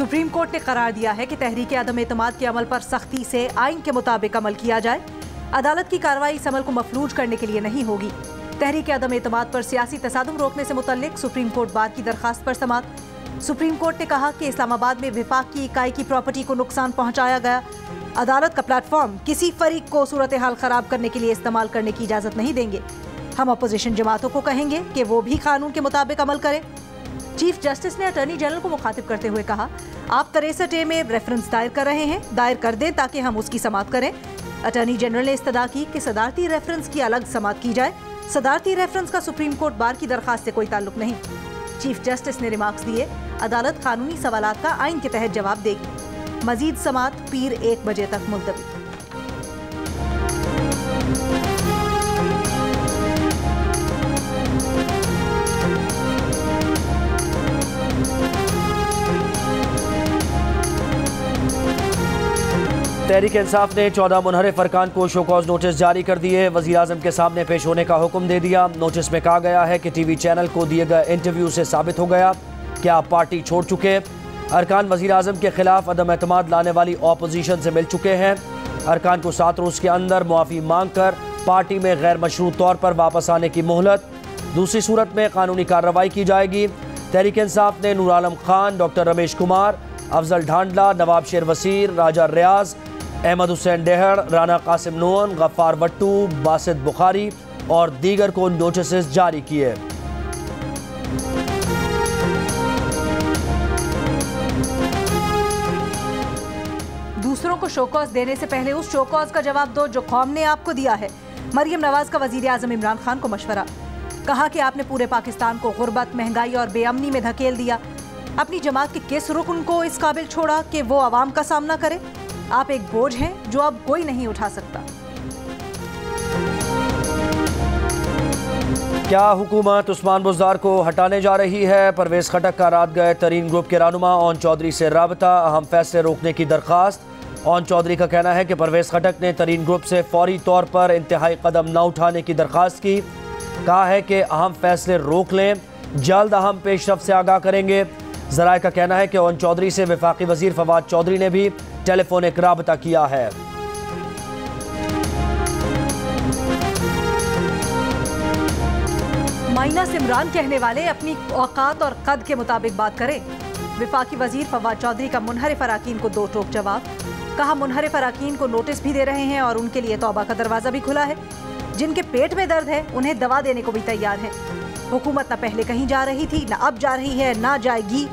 Supreme court ने करार दिया है कि तहरीक अदम एतमाद के अमल पर सख्ती से आइन के मुताबिक अमल किया जाए। अदालत की कार्रवाई इस अमल को मफलूज करने के लिए नहीं होगी। तहरीक अदम एतमाद पर सियासी तसादुम रोकने से मुतल्लिक सुप्रीम कोर्ट बार की दरखास्त पर समाअत। सुप्रीम कोर्ट ने कहा कि इस्लामाबाद में विफाक की इकाई की प्रॉपर्टी को नुकसान पहुंचाया गया। अदालत का प्लेटफॉर्म किसी फरीक को सूरत हाल खराब करने के लिए इस्तेमाल करने की इजाजत नहीं देंगे। हम अपोजिशन जमातों को कहेंगे कि वो भी कानून के मुताबिक अमल करें। चीफ जस्टिस ने अटॉर्नी जनरल को मुखातिब करते हुए कहा, आप 63A में रेफरेंस दायर कर रहे हैं, दायर कर दें ताकि हम उसकी समाअत करें। अटॉर्नी जनरल ने इस्तदा की कि सदारती रेफरेंस की अलग समाअत की जाए। सदारती रेफरेंस का सुप्रीम कोर्ट बार की दरखास्त से कोई ताल्लुक नहीं। चीफ जस्टिस ने रिमार्क्स दिए, अदालत कानूनी सवालात का आइन के तहत जवाब देगी। मजीद समाअत पीर 1 बजे तक मुलतवी। तहरीक इंसाफ ने 14 मुनहरिफ अरकान को शोकॉज नोटिस जारी कर दिए। वज़ीर आज़म के सामने पेश होने का हुक्म दे दिया। नोटिस में कहा गया है कि टीवी चैनल को दिए गए इंटरव्यू से साबित हो गया कि आप पार्टी छोड़ चुके। अरकान वज़ीर आज़म के खिलाफ अदम एतमाद लाने वाली अपोजिशन से मिल चुके हैं। अरकान को 7 रोज़ के अंदर मुआफ़ी मांग कर पार्टी में गैर मशरूत तौर पर वापस आने की मोहलत। दूसरी सूरत में कानूनी कार्रवाई की जाएगी। तहरीक इंसाफ ने नूर आलम खान, डॉक्टर रमेश कुमार, अफजल ढांडला, नवाब शेर वसीर, राजा रियाज, अहमद हुसैन डेहड़, राना कासिम नून, गफ्फार भट्टू, बासित बुखारी और दीगर को नोटिस जारी किए। दूसरों को शोकॉज देने से पहले उस शोकॉज का जवाब दो जो कौम ने आपको दिया है। मरियम नवाज का वजीर आजम इमरान खान को मशवरा। कहा कि आपने पूरे पाकिस्तान को गुर्बत, महंगाई और बेअमनी में धकेल दिया। अपनी जमात के किस रुकन को इस काबिल छोड़ा कि वो आवाम का सामना करे? आप एक बोझ हैं जो अब कोई नहीं उठा सकता। क्या हुकूमत उस्मान बुज़दार को हटाने जा रही है? परवेज खटक का रात गए तरीन ग्रुप के रहनुमा ओन चौधरी से राबता, अहम फैसले रोकने की दरख्वास्त। ओन चौधरी का कहना है कि परवेज खटक ने तरीन ग्रुप से फौरी तौर पर इंतहाई कदम न उठाने की दरख्वास्त की। कहा है कि अहम फैसले रोक लें, जल्द अहम पेशरफ से आगाह करेंगे। ज़राए का कहना है कि ओन चौधरी से वफाकी वजीर फवाद चौधरी ने भी टेलीफोनिक राबता किया है। माइनस इमरान कहने वाले अपनी औकात और कद के मुताबिक बात करें। वफाकी वजीर फवाद चौधरी का मुनहरिफ अराकीन को 2 टोक जवाब। कहा, मुनहरिफ अराकीन को नोटिस भी दे रहे हैं और उनके लिए तौबा का दरवाजा भी खुला है। जिनके पेट में दर्द है उन्हें दवा देने को भी तैयार है। हुकूमत न पहले कहीं जा रही थी, न अब जा रही है, न जाएगी।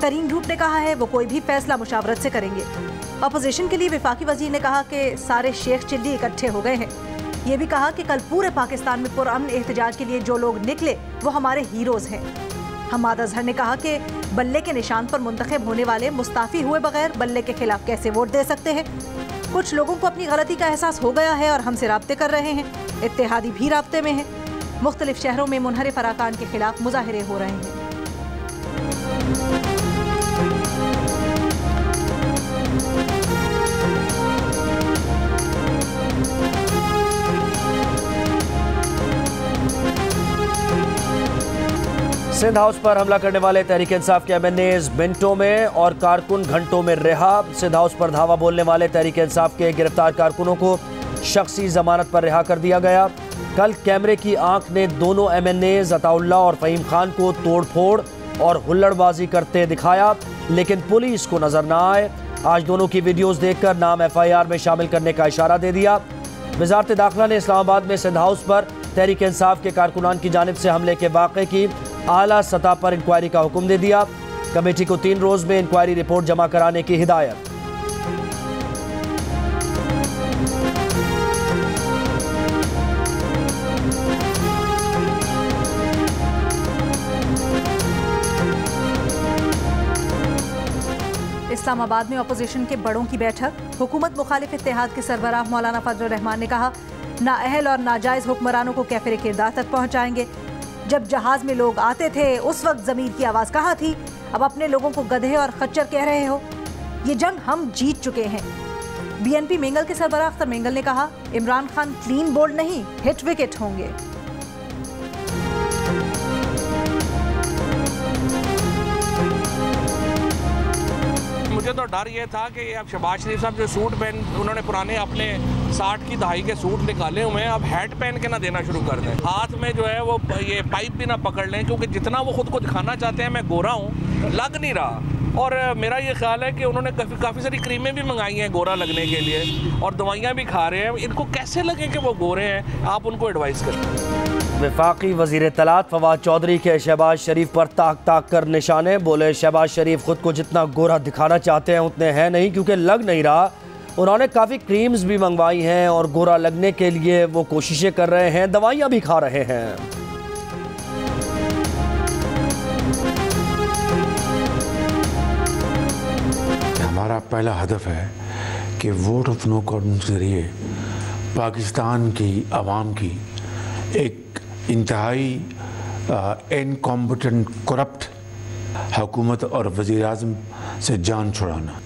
तरीन ग्रुप ने कहा है वो कोई भी फैसला मुशावरत से करेंगे। अपोजिशन के लिए वफाकी वजीर ने कहा कि सारे शेख चिल्ली इकट्ठे हो गए हैं। ये भी कहा कि कल पूरे पाकिस्तान में पुरअमन एहतजाज के लिए जो लोग निकले वो हमारे हीरोज हैं। हमाद अजहर ने कहा कि बल्ले के निशान पर मुंतखब होने वाले मुस्ताफी हुए बगैर बल्ले के खिलाफ कैसे वोट दे सकते हैं। कुछ लोगों को अपनी गलती का एहसास हो गया है और हमसे राब्ते कर रहे हैं। इत्तेहादी भी राब्ते में है। मुख्तलिफ शहरों में मुनहरिफ अराकान के खिलाफ मुजाहिरे हो रहे हैं। सिंध हाउस पर हमला करने वाले तहरीक इंसाफ के MNAs मिनटों में और कारकुन घंटों में रिहा। सिंध हाउस पर धावा बोलने वाले तहरीक इंसाफ के गिरफ्तार कारकुनों को शख्सी जमानत पर रिहा कर दिया गया। कल कैमरे की आंख ने दोनों MNAs अताउल्लाह और फ़हीम खान को तोड़ फोड़ और हुल्लड़बाजी करते दिखाया, लेकिन पुलिस को नजर न आए। आज दोनों की वीडियोस देखकर नाम FIR में शामिल करने का इशारा दे दिया। वज़ारत दाखिला ने इस्लामाबाद में सिंध हाउस पर तहरीक इंसाफ के कारकुनान की जानिब से हमले के वाक़े की आला सतह पर इंक्वायरी का हुक्म दे दिया। कमेटी को 3 रोज में इंक्वायरी रिपोर्ट जमा कराने की हिदायत। इस्लामाबाद में अपोजिशन के बड़ों की बैठक। हुकूमत मुखालिफ इत्तेहाद के सरबराह मौलाना फजल रहमान ने कहा, नाअहल और नाजायज हुक्मरानों को कैफिर किरदार तक पहुंचाएंगे। जब जहाज में लोग आते थे उस वक्त जमीर की आवाज़ कहाँ थी? अब अपने लोगों को गधे और खच्चर कह रहे हो। ये जंग हम जीत चुके हैं। BNP मेंगल के सरबराह अख्तर मेंगल ने कहा, इमरान खान क्लीन बोल्ड नहीं हिट विकेट होंगे। मुझे तो डर ये था कि अब शहबाज शरीफ साहब जो सूट पहन, उन्होंने पुराने अपने 60 की दहाई के सूट निकाले हुए हैं, अब हैट पहन के ना देना शुरू कर दें, हाथ में जो है वो ये पाइप भी ना पकड़ लें, क्योंकि जितना वो खुद को दिखाना चाहते हैं मैं गोरा हूँ, लग नहीं रहा। और मेरा ये ख्याल है कि उन्होंने काफ़ी सारी क्रीमें भी मंगाई हैं गोरा लगने के लिए और दवाइयाँ भी खा रहे हैं। इनको कैसे लगे कि वो गोरे हैं, आप उनको एडवाइस करें। वफाकी वज़ीर इत्तलात फवाद चौधरी के शहबाज शरीफ पर ताक ताक कर निशाने। बोले शहबाज शरीफ खुद को जितना गोरा दिखाना चाहते हैं उतने हैं नहीं, क्योंकि लग नहीं रहा। उन्होंने काफ़ी क्रीम्स भी मंगवाई हैं और गोरा लगने के लिए वो कोशिशें कर रहे हैं, दवाइयाँ भी खा रहे हैं। हमारा पहला हदफ है कि वोट ऑफ नो कॉन्फिडेंस के ज़रिए पाकिस्तान की आवाम की एक इंतहाई इनकॉम्पिटेंट करप्ट हुकूमत और वज़ीर आज़म से जान छुड़ाना।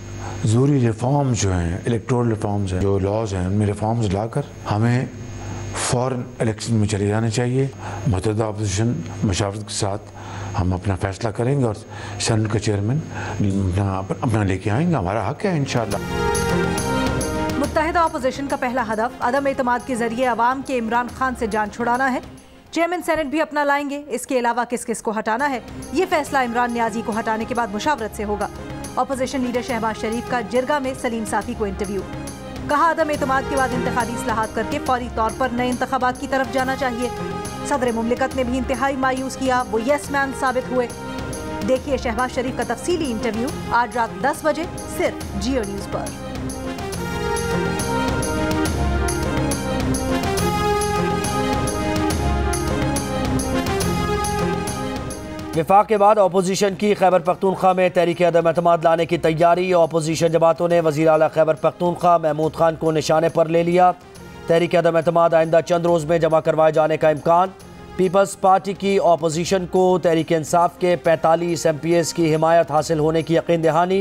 ज़रूरी रिफॉर्म्स जो हैं, इलेक्टोरल रिफॉर्म्स हैं, जो लॉज हैं, उनमें रिफॉर्म्स लाकर हमें फ़ौरन इलेक्शन में चले जाने चाहिए। मुतहदा अपोजिशन मशावरत के साथ हम अपना फ़ैसला करेंगे और सेनेट का चेयरमैन अपना लेके आएंगे। हमारा हक है इंशाअल्लाह। मुत्तहिदा अपोजिशन का पहला हदफ अदम एतमाद के जरिए अवाम के इमरान खान से जान छुड़ाना है। चेयरमैन सेनेट भी अपना लाएंगे। इसके अलावा किस किस को हटाना है, ये फैसला इमरान नियाजी को हटाने के बाद मुशावरत से होगा। अपोजिशन लीडर शहबाज शरीफ का जिरगा में सलीम साफी को इंटरव्यू। कहा अदम एतमाद के बाद इंतखाबी इस्लाहात करके फौरी तौर पर नए इंतखाबात की तरफ जाना चाहिए। सदर मुमलिकत ने भी इंतहाई मायूस किया, वो यस मैन साबित हुए। देखिए शहबाज शरीफ का तफसीली इंटरव्यू आज रात 10 बजे सिर्फ जियो न्यूज़ पर। विफाक के बाद अपोजिशन की खैबर पख्तूनख्वा में तहरीक अदम एतमाद लाने की तैयारी। अपोजिशन जमातों ने वज़ीर आला खैबर पख्तूनख्वा महमूद खान को निशाने पर ले लिया। तहरीक अदम एतमाद आइंदा चंद रोज़ में जमा करवाए जाने का इम्कान। पीपल्स पार्टी की अपोजिशन को तहरीक इंसाफ के 45 MPs की हिमायत हासिल होने की यकीन दहानी।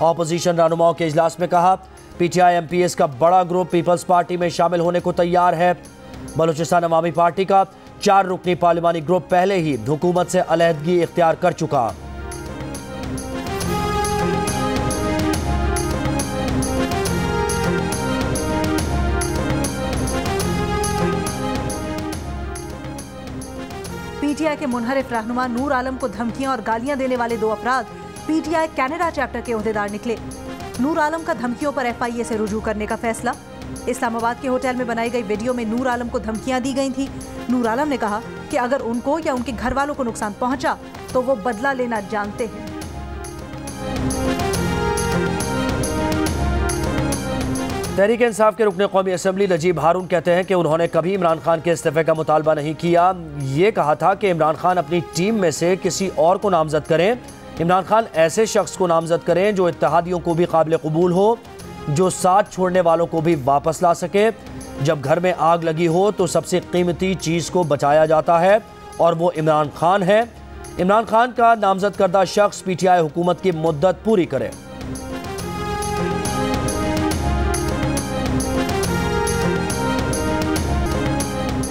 अपोजिशन रहनुमाओं के इजलास में कहा PTI MPs का बड़ा ग्रुप पीपल्स पार्टी में शामिल होने को तैयार है। बलूचिस्तान अवामी पार्टी का 4 रुकनी पार्लिमानी ग्रुप पहले ही हुकूमत से अलहदगी इख्तियार कर चुका। PTI के मुनहरिफ रहनुमा नूर आलम को धमकियां और गालियां देने वाले 2 अफराद PTI कनाडा चैप्टर के ओहदेदार निकले। नूर आलम का धमकियों पर FIA से रुजू करने का फैसला। इस्लामाबाद के होटल में बनाई गई वीडियो में नूर आलम को धमकियां दी गई थी। नूर आलम ने कहा कि अगर उनको या उनके घर वालों को नुकसान पहुंचा तो वो बदला लेना जानते हैं। तहरीक इंसाफ के रुकने कौमी असम्बली नजीब हारून कहते हैं कि उन्होंने कभी इमरान खान के इस्तीफे का मुतालबा नहीं किया। ये कहा था कि इमरान खान अपनी टीम में से किसी और को नामजद करें। इमरान खान ऐसे शख्स को नामजद करें जो इत्तेहादियों को भी काबिल कबूल हो, जो साथ छोड़ने वालों को भी वापस ला सके। जब घर में आग लगी हो तो सबसे कीमती चीज़ को बचाया जाता है और वो इमरान खान है। इमरान खान का नामजद करदा शख्स PTI हुकूमत की मुद्दत पूरी करे।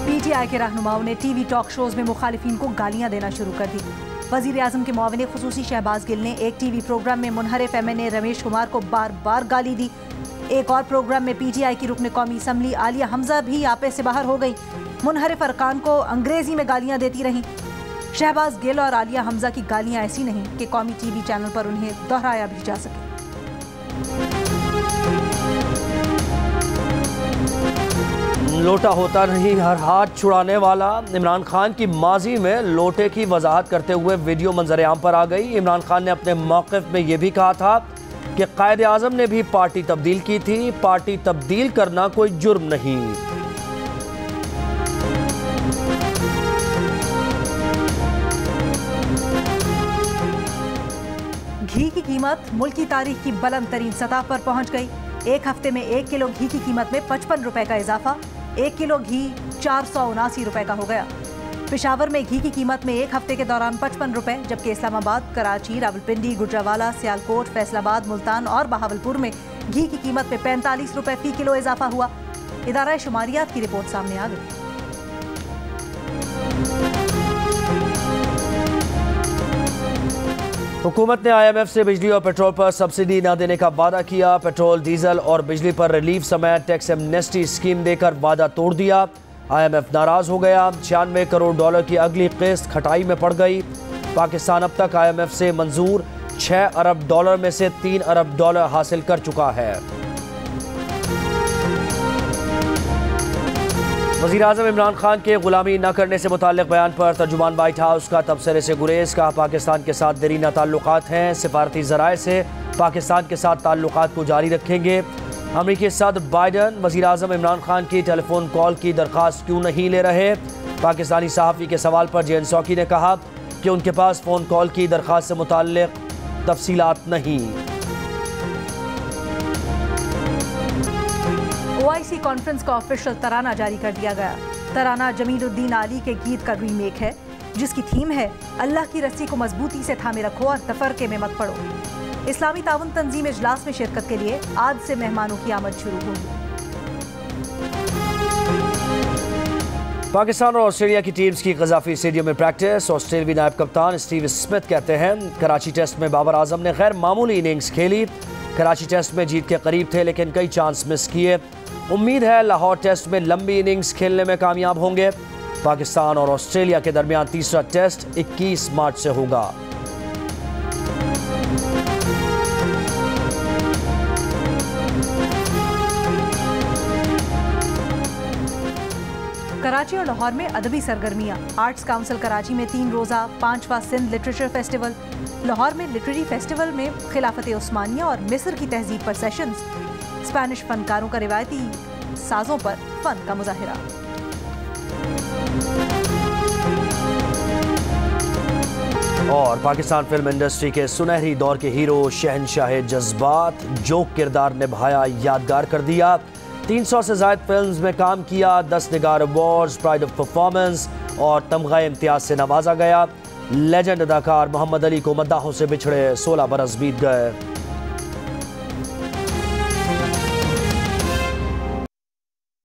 PTI के रहनुमाओं ने TV टॉक शोज में मुखालिफिन को गालियां देना शुरू कर दी। वजीर आजम के मुआविन खुसूसी शहबाज गिल ने एक TV प्रोग्राम में मुनहरिफ MNA रमेश कुमार को बार बार गाली दी। एक और प्रोग्राम में PTI की रुकने कौमी असम्बली आलिया हमजा भी आपे से बाहर हो गई। मुनहरिफ अरकान को अंग्रेजी में गालियां देती रहीं। शहबाज गिल और आलिया हमजा की गालियां ऐसी नहीं कि कौमी TV चैनल पर उन्हें दोहराया भी जा सके। लोटा होता नहीं हर हाथ छुड़ाने वाला। इमरान खान की माजी में लोटे की वजाहत करते हुए वीडियो मंजर आम पर आ गई। इमरान खान ने अपने मौक़िफ़ में यह भी कहा था कि कायद आज़म ने भी पार्टी तब्दील की थी। पार्टी तब्दील करना कोई जुर्म नहीं। घी की कीमत मुल्क की तारीख की बुलंद तरीन सतह पर पहुंच गई। एक हफ्ते में 1 किलो घी की कीमत में 55 रुपए का इजाफा। 1 किलो घी 479 रुपए का हो गया। पेशावर में घी की कीमत में एक हफ्ते के दौरान 55 रुपए, जबकि इस्लामाबाद, कराची, रावलपिंडी, गुजरावाला, सियालकोट, फैसलाबाद, मुल्तान और बहावलपुर में घी की कीमत में 45 रुपए फी किलो इजाफा हुआ। इदारा शुमारियात की रिपोर्ट सामने आ गई। हुकूमत ने IMF से बिजली और पेट्रोल पर सब्सिडी न देने का वादा किया। पेट्रोल, डीजल और बिजली पर रिलीफ समेत टैक्स एमनेस्टी स्कीम देकर वादा तोड़ दिया। IMF नाराज हो गया। $96 करोड़ की अगली किस्त खटाई में पड़ गई। पाकिस्तान अब तक IMF से मंजूर $6 अरब में से $3 अरब हासिल कर चुका है। वज़ीर-ए-आज़म इमरान खान के गुलामी न करने से मुताल्लिक़ बयान पर तर्जुमान व्हाइट हाउस का तबसरे से गुरेज। कहा, पाकिस्तान के साथ देरीना ताल्लुकात हैं, सिफारती ज़राए से पाकिस्तान के साथ ताल्लुकात को जारी रखेंगे। अमरीकी सदर बाइडन वज़ीर-ए-आज़म इमरान खान की टेलीफोन कॉल की दरख्वास्त क्यों नहीं ले रहे। पाकिस्तानी सहाफ़ी के सवाल पर JN सौकी ने कहा कि उनके पास फ़ोन कॉल की दरख्वास्त से मुताल्लिक़ तफसीलात नहीं। OIC कॉन्फ्रेंस का ऑफिशियल तराना जारी कर दिया गया। तराना जमीलुद्दीन आली के गीत का रीमेक है, जिसकी थीम है अल्लाह की रस्सी को मजबूती से थामे रखो और तफरके में मत पड़ो। इस्लामी ताउन तंजीम इजलास में शिरकत के लिए आज से मेहमानों की आमद शुरू होगी। पाकिस्तान और ऑस्ट्रेलिया की टीम्स की कज़ाफी स्टेडियम में प्रैक्टिस। ऑस्ट्रेलियावी नायब कप्तान स्टीव स्मिथ कहते हैं, कराची टेस्ट में बाबर आजम ने गैर मामूली इनिंग्स खेली। कराची टेस्ट में जीत के करीब थे लेकिन कई चांस मिस किए। उम्मीद है लाहौर टेस्ट में लंबी इनिंग्स खेलने में कामयाब होंगे। पाकिस्तान और ऑस्ट्रेलिया के दरमियान तीसरा टेस्ट 21 मार्च से होगा। कराची और लाहौर में अदबी सरगर्मियां। आर्ट्स काउंसिल कराची में 3 रोज़ा 5वां सिंध लिटरेचर फेस्टिवल, लाहौर में लिटरेरी फेस्टिवल में खिलाफत उस्मानिया और मिस्र की तहजीब पर सेशंस, स्पेनिश फनकारों का रिवायती साजों पर फन का मुजाहिरा। और पाकिस्तान फिल्म इंडस्ट्री के सुनहरी दौर के हीरो शहनशाह जज्बात, जो किरदार निभाया यादगार कर दिया। 300 से ज़ायद फिल्म्स में काम किया। 10 निगार अवार्ड्स, प्राइड ऑफ परफॉर्मेंस और तमगा इम्तियाज से नवाजा गया। लेजेंड अदाकार मोहम्मद अली को मद्दाहों से बिछड़े 16 बरस बीत गए।